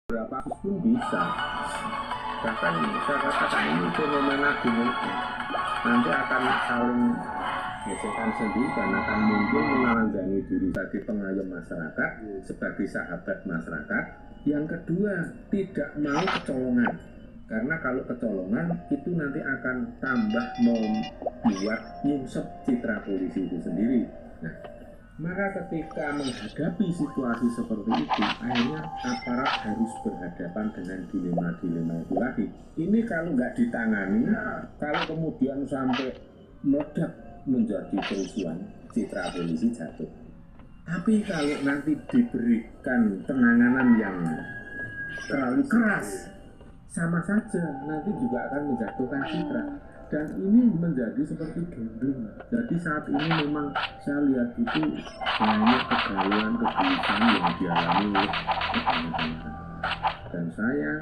Berapa pun bisa. Bahkan saya katakan ini fenomena gunung nanti akan saling gesekan sendiri dan akan muncul menelanjangi diri sebagai pengayom masyarakat, sebagai sahabat masyarakat. Yang kedua, tidak mau kecolongan. Karena kalau kecolongan itu nanti akan tambah membuat nyungsep citra polisi itu sendiri. Nah, maka ketika menghadapi situasi seperti itu, akhirnya aparat harus berhadapan dengan dilema-dilema itu lagi. Ini kalau nggak ditangani, kalau kemudian sampai meledak menjadi kerusuhan, citra polisi jatuh. Tapi kalau nanti diberikan penanganan yang terlalu keras, sama saja nanti juga akan menjatuhkan citra. Dan ini menjadi seperti gambling. Jadi saat ini memang saya lihat itu banyak kegalauan, kegelisahan yang dialami oleh teman-teman. Dan saya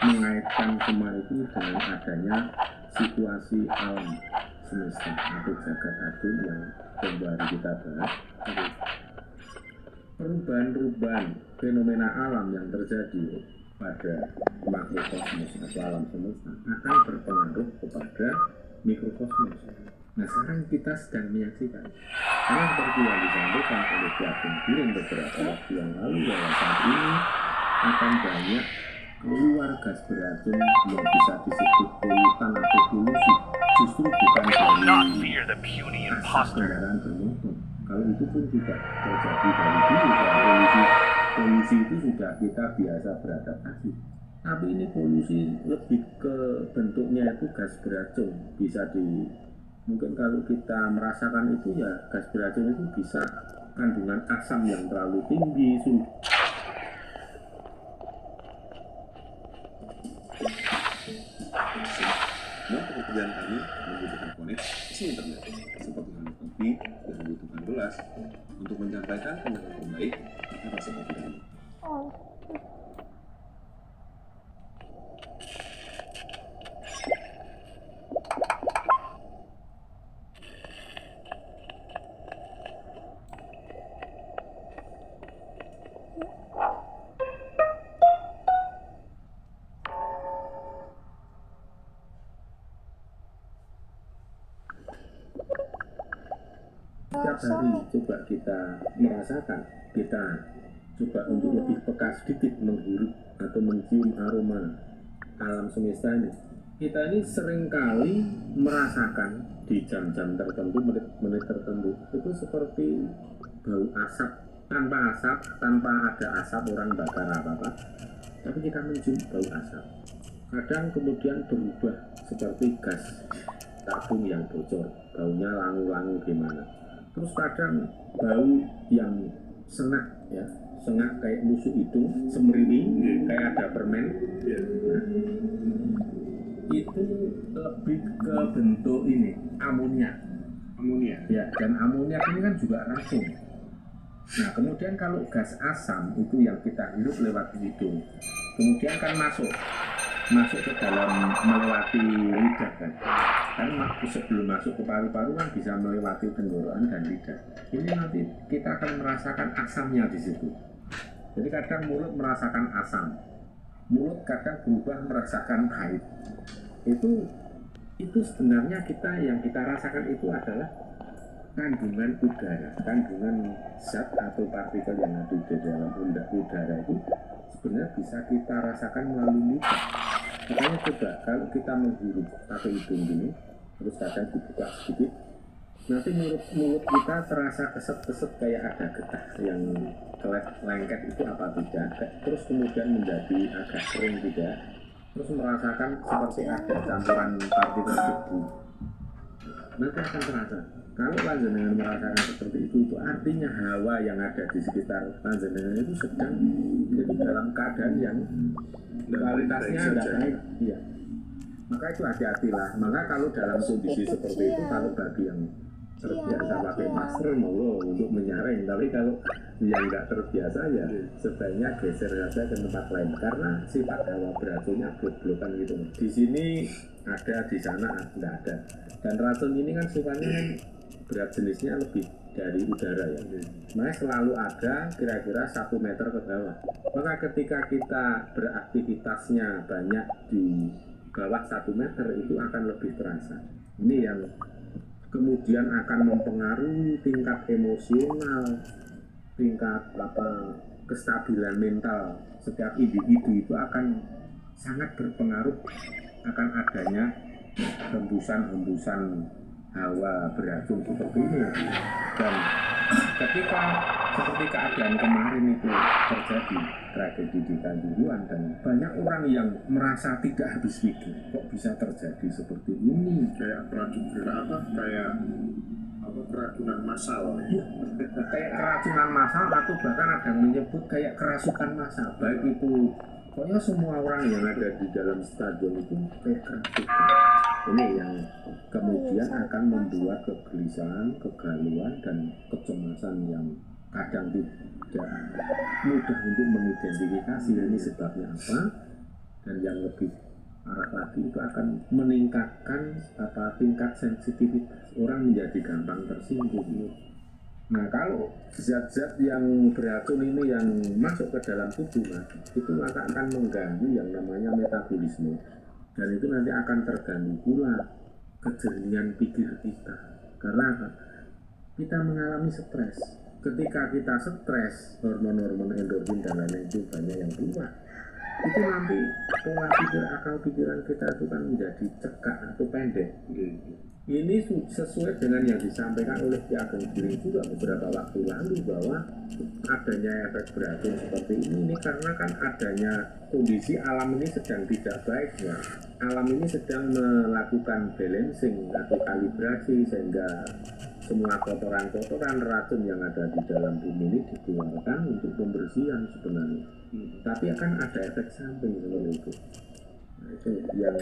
mengaitkan semua itu dengan adanya situasi alam semesta atau jagat agung yang baru kita bahas. Perubahan-perubahan fenomena alam yang terjadi pada makrokosmos atau alam semesta akan berpengaruh kepada mikrokosmos. Nah, sekarang kita sedang menyaksikan karena seperti yang disampaikan oleh Pak Giring beberapa waktu yang lalu bahwa saat ini akan banyak keluar gas beracun yang bisa disebut polutan atau polusi, justru bukan dari asap kendaraan bermotor. Kalau itu pun tidak terjadi dari dulu, polusi itu sudah kita biasa beradaptasi. Tapi ini polusi lebih ke bentuknya itu gas beracun. Bisa mungkin kalau kita merasakan itu ya gas beracun itu bisa kandungan asam yang terlalu tinggi. Nah, pekerjaan kami membutuhkan koneksi internet seperti Hanopi 2018 untuk menyampaikan pendapat terbaik atas seperti ini. Setiap hari coba kita merasakan, kita coba untuk lebih peka sedikit menghirup atau mencium aroma alam semesta ini. Kita ini seringkali merasakan di jam-jam tertentu, menit-menit tertentu itu seperti bau asap, tanpa ada asap orang bakar apa-apa, tapi kita mencium bau asap. Kadang kemudian berubah seperti gas tabung yang bocor, baunya langu-langu gimana. Terus kadang bau yang sengat ya, sengat kayak nusuk hidung, semriwi, kayak ada permen. Nah, itu lebih ke bentuk ini, amonia ya, dan amonia ini kan juga racun. Nah, kemudian kalau gas asam itu yang kita hirup lewat hidung, kemudian kan masuk ke dalam, melewati lidah kan sebelum masuk ke paru-paru kan bisa melewati tenggorokan dan lidah. Ini nanti kita akan merasakan asamnya di situ. Jadi kadang mulut merasakan asam, mulut kadang berubah merasakan pahit. Itu sebenarnya yang kita rasakan itu adalah kandungan udara, kandungan zat atau partikel yang ada di dalam udara itu sebenarnya bisa kita rasakan melalui lidah. Makanya coba kalau kita menghirup pakai hidung gini, terus kadang dibuka sedikit, nanti mulut kita terasa keset-keset kayak ada getah yang lengket itu apa tidak, terus kemudian menjadi agak kering tidak, terus merasakan seperti ada campuran partikel debu, nanti akan terasa. Kalau panjenengan merasakan seperti itu artinya hawa yang ada di sekitar panjenengan itu sedang dalam keadaan yang kualitasnya tidak baik. Iya. Maka itu hati-hatilah. Maka kalau dalam kondisi seperti itu, kalau bagi yang terbiasa pakai masker monggo untuk menyaring, tapi kalau yang nggak terbiasa ya sebaiknya geser saja ke tempat lain karena sifat hawa beracunnya blok-blokan gitu. Di sini ada, di sana nggak ada. Dan racun ini kan sifatnya kan berat jenisnya lebih dari udara ya. Makanya selalu ada kira-kira 1 meter ke bawah. Maka ketika kita beraktivitasnya banyak di bawah 1 meter itu akan lebih terasa. Ini yang kemudian akan mempengaruhi tingkat emosional, tingkat kestabilan mental setiap individu itu akan sangat berpengaruh akan adanya hembusan-hembusan hawa beracun seperti ini. Dan ketika seperti keadaan kemarin itu terjadi tragedi di Kanjuruhan dan banyak orang yang merasa tidak habis pikir, kok bisa terjadi seperti ini, kayak keracunan massal. Kayak keracunan massal atau bahkan ada yang menyebut kayak kerasukan massal. Baik itu pokoknya semua orang yang ada di dalam stadion itu kayak kerasukan. Ini yang kemudian akan membuat kegelisahan, kegalauan dan kecemasan yang kadang tidak mudah untuk mengidentifikasi ini sebabnya apa. Dan yang lebih parah lagi itu akan meningkatkan tingkat sensitivitas, orang menjadi gampang tersinggung. Nah, kalau zat-zat yang beracun ini yang masuk ke dalam tubuh itu maka akan mengganggu yang namanya metabolisme, dan itu nanti akan terganggu pula kejernihan pikir kita. Karena apa? Kita mengalami stres. Ketika kita stres, hormon-hormon endorfin dan lain-lain itu banyak yang keluar. Itu nanti pola pikir, akal pikiran kita itu kan menjadi cekak atau pendek. Ini sesuai dengan yang disampaikan oleh Ki Ageng Giring juga beberapa waktu lalu, bahwa adanya efek beracun seperti ini karena kan adanya kondisi alam ini sedang tidak baik ya. Alam ini sedang melakukan balancing atau kalibrasi sehingga semua kotoran-kotoran racun yang ada di dalam bumi ini dikeluarkan untuk pembersihan sebenarnya. Tapi akan ada efek samping seperti itu. Nah, itu yang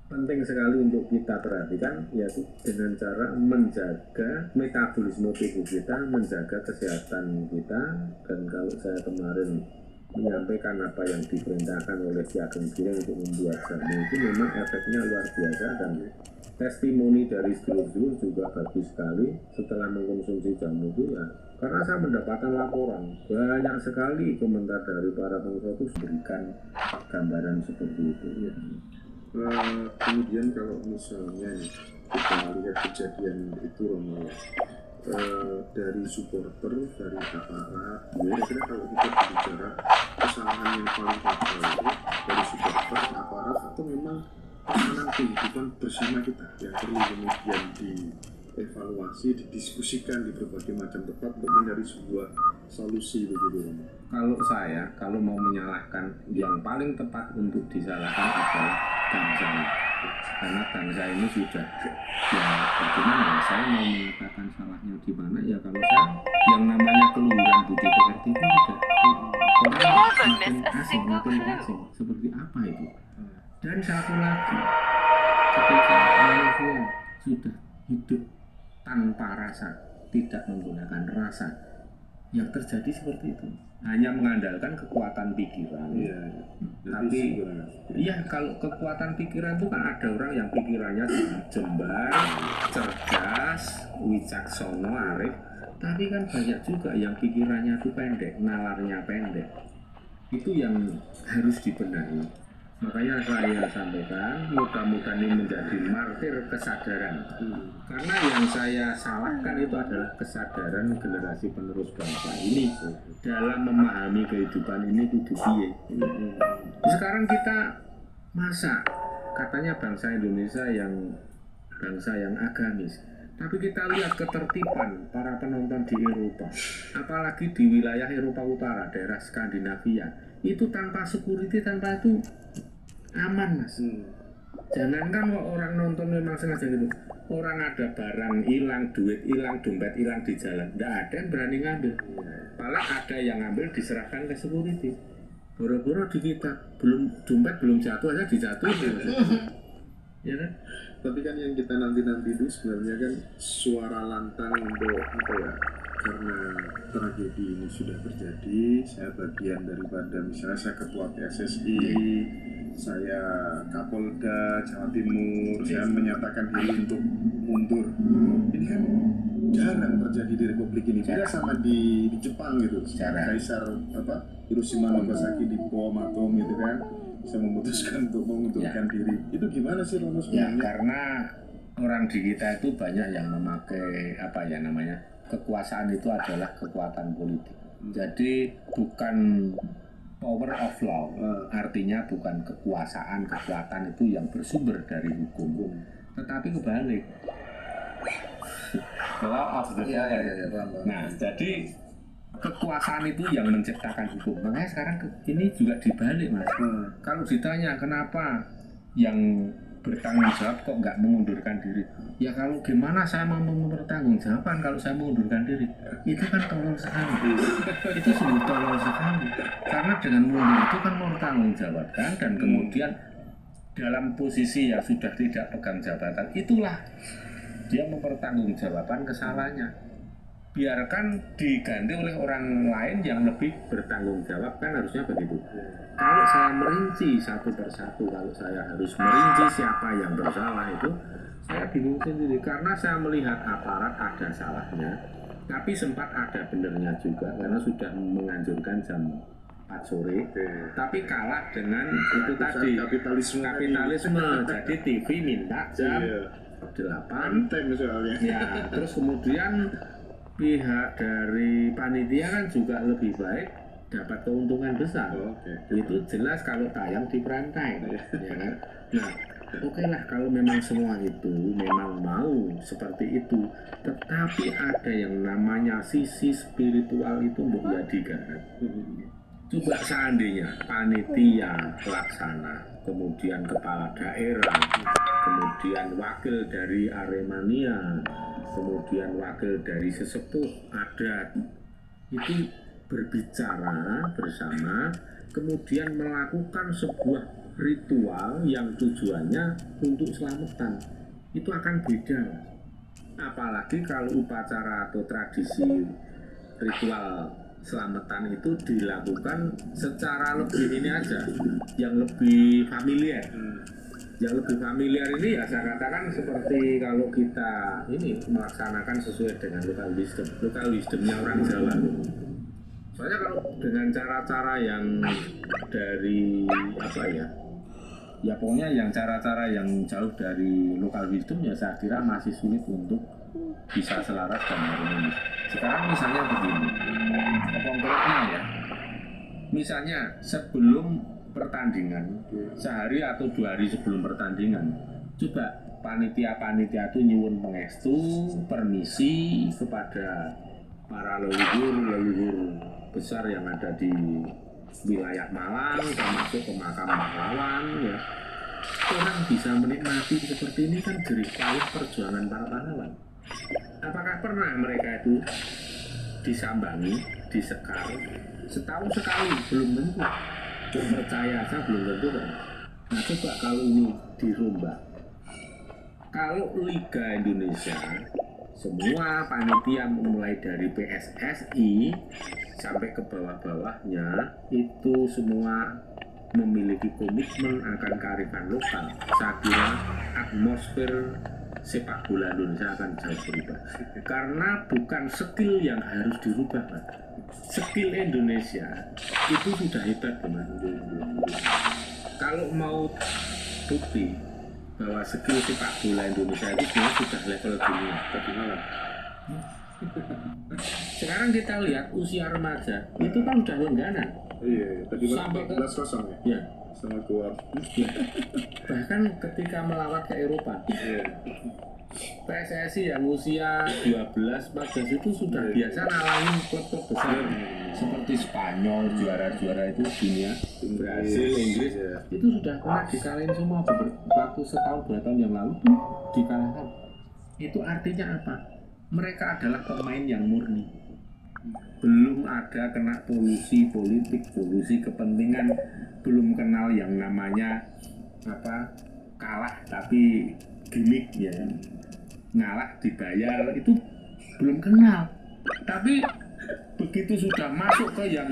penting sekali untuk kita perhatikan, yaitu dengan cara menjaga metabolisme tubuh kita, menjaga kesehatan kita. Dan kalau saya kemarin menyampaikan apa yang diperintahkan oleh Ki Ageng Giring untuk membuat jamu itu memang efeknya luar biasa, dan testimoni dari sedulur-sedulur juga bagus sekali setelah mengkonsumsi jamu itu ya. Karena saya mendapatkan laporan banyak sekali komentar dari para pengusaha itu memberikan gambaran seperti itu ya. Kemudian kalau misalnya kita lihat kejadian itu Romo, dari supporter, dari aparat, kira-kira kalau kita bicara kesalahan yang paling fatal itu dari supporter, aparat, atau memang kesalahan kehidupan bersama kita yang perlu kemudian dievaluasi, didiskusikan di berbagai macam tempat untuk mencari sebuah solusi begitu Romo. Kalau mau menyalahkan, yang paling tepat untuk disalahkan adalah bangsa ini. Karena bangsa ini sudah ya bagaimana saya mau mengatakan salahnya di mana ya, kalau saya yang namanya keluhuran budi pekerti itu sudah orang makin asing seperti apa itu. Dan satu lagi, ketika manusia sudah hidup tanpa rasa, tidak menggunakan rasa, yang terjadi seperti itu hanya mengandalkan kekuatan pikiran. Tapi iya, kalau kekuatan pikiran itu kan ada orang yang pikirannya jembar, cerdas, wicaksono, arif. Tapi kan banyak juga yang pikirannya itu pendek, nalarnya pendek. Itu yang harus dibenahi. Makanya saya sampaikan, mudah-mudahan ini menjadi martir kesadaran. Karena yang saya salahkan itu adalah kesadaran generasi penerus bangsa ini dalam memahami kehidupan ini kudu piye. Sekarang kita masa katanya bangsa Indonesia yang bangsa yang agamis, tapi kita lihat ketertiban para penonton di Eropa, apalagi di wilayah Eropa Utara, daerah Skandinavia, itu tanpa security, tanpa itu aman mas. Jangankan kok orang nonton memang sengaja gitu, orang ada barang hilang, duit hilang, dompet hilang di jalan, tidak ada yang berani ngambil. Malah ada yang ngambil diserahkan ke security. Boro-boro di kita dompet belum jatuh aja dijatuhin. Ya kan? Tapi kan yang kita nanti itu sebenarnya kan suara lantang untuk apa ya? Karena tragedi ini sudah terjadi, saya bagian daripada, misalnya saya ketua PSSI, saya Kapolda Jawa Timur, saya menyatakan diri untuk guntur. Ini kan jarang terjadi di Republik ini. Beda sama di Jepang gitu. Kaisar Hiroshima Nagasaki di bom atom gitu kan. Bisa memutuskan untuk mengundurkan diri. Itu gimana sih Romo Ya, sebenarnya? karena orang di kita itu banyak yang memakai kekuasaan itu adalah kekuatan politik. Jadi bukan power of law, artinya bukan kekuasaan itu yang bersumber dari hukum, tetapi kebalik. Law of the power. Nah, jadi kekuasaan itu yang menciptakan hukum. Makanya sekarang ini juga dibalik, Mas. Kalau ditanya kenapa yang bertanggung jawab kok nggak mengundurkan diri, ya kalau gimana saya mau mempertanggungjawabkan kalau saya mengundurkan diri, itu kan tolol sekali. Itu sungguh tolol sekali, karena dengan mundur itu kan mempertanggungjawabkan, dan kemudian dalam posisi yang sudah tidak pegang jabatan, itulah dia mempertanggungjawabkan kesalahannya. Biarkan diganti oleh orang lain yang lebih bertanggung jawab, kan harusnya begitu. Kalau saya merinci satu persatu, kalau saya harus merinci siapa yang bersalah, itu saya bingung sendiri, karena saya melihat aparat ada salahnya, tapi sempat ada benernya juga, karena sudah menganjurkan jam 4 sore, tapi kalah dengan itu tadi kapitalisme. Jadi TV minta jam 8 misalnya. ya, terus kemudian pihak dari panitia kan juga lebih baik dapat keuntungan besar. Itu jelas kalau tayang di prime time, ya kan? Nah, oke lah kalau memang semua itu memang mau seperti itu, tetapi ada yang namanya sisi spiritual itu mbok ya digarap. Coba seandainya panitia pelaksana, kemudian kepala daerah, kemudian wakil dari Aremania, kemudian wakil dari sesepuh adat, itu berbicara bersama, kemudian melakukan sebuah ritual yang tujuannya untuk selamatan, itu akan beda. Apalagi kalau upacara atau tradisi ritual selamatan itu dilakukan secara lebih ini aja, yang lebih familiar. Yang lebih familiar ini ya saya katakan seperti kalau kita ini melaksanakan sesuai dengan local wisdomnya orang Jawa. Soalnya kalau dengan cara-cara yang dari ya pokoknya yang cara-cara yang jauh dari local wisdom, ya saya kira masih sulit untuk bisa selaras dan harmonis. Sekarang misalnya begini, konkretnya ya, misalnya sebelum pertandingan, sehari atau 2 hari sebelum pertandingan, coba panitia-panitia itu nyuwun pengestu, permisi kepada para leluhur besar yang ada di wilayah Malang, termasuk ke makam pahlawan, ya. Orang bisa menikmati seperti ini kan jerih payah perjuangan para pahlawan. Apakah pernah mereka itu disambangi, disekar setahun sekali? Belum tentu. Percaya saya belum tentu kan. Nah, coba kalau ini dirombak, kalau Liga Indonesia semua panitia mulai dari PSSI sampai ke bawah-bawahnya itu semua memiliki komitmen akan kearifan lokal, saya kira atmosfer sepak bola Indonesia akan jauh berubah. Karena bukan skill yang harus dirubah, Pak. Skill Indonesia itu sudah hebat, teman. Kalau mau bukti bahwa skill sepak bola Indonesia itu sudah level dunia. Bagaimana? Sekarang kita lihat usia remaja itu kan udah langganan. Iya, tadi sampai ke 14-0 ya. Ya. Sama gua. Ya. Bahkan ketika melawat ke Eropa. Iya. PSSI yang usia 12-14 itu sudah biasa nalangin klub-klub besar seperti Spanyol, juara-juara itu dunia, Brasil, Inggris, itu sudah pernah dikalahin semua waktu setahun 2 tahun yang lalu tuh dikalahkan. Itu artinya apa? Mereka adalah pemain yang murni, belum ada kena polusi politik, polusi kepentingan, belum kenal yang namanya kalah tapi gimmick ya, ngalah dibayar, itu belum kenal. Tapi begitu sudah masuk ke yang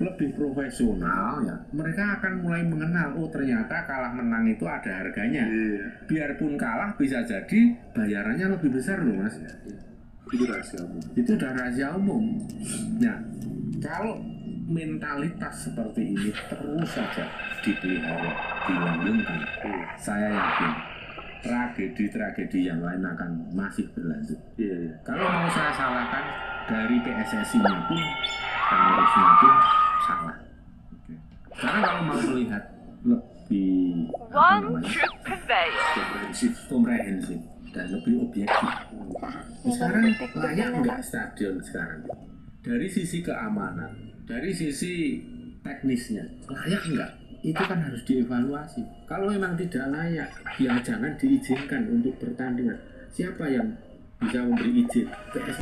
lebih profesional ya, mereka akan mulai mengenal, oh ternyata kalah menang itu ada harganya. Iya. Biarpun kalah bisa jadi bayarannya lebih besar loh mas. Itu rahasia umum. Itu udah rahasia umum. Nah, kalau mentalitas seperti ini terus saja dipelihara, dilanggengkan, saya yakin tragedi-tragedi yang lain akan masih berlanjut. Iya, iya. Kalau mau saya salahkan, dari PSSI-nya pun, pengurusnya pun salah. Karena kalau mau melihat lebih komprehensif dan lebih objektif, sekarang layak nggak stadion sekarang? Dari sisi keamanan, dari sisi teknisnya, layak nggak? Itu kan harus dievaluasi. Kalau memang tidak layak, ya jangan diizinkan untuk pertandingan. Siapa yang bisa memberi izin? PSSI.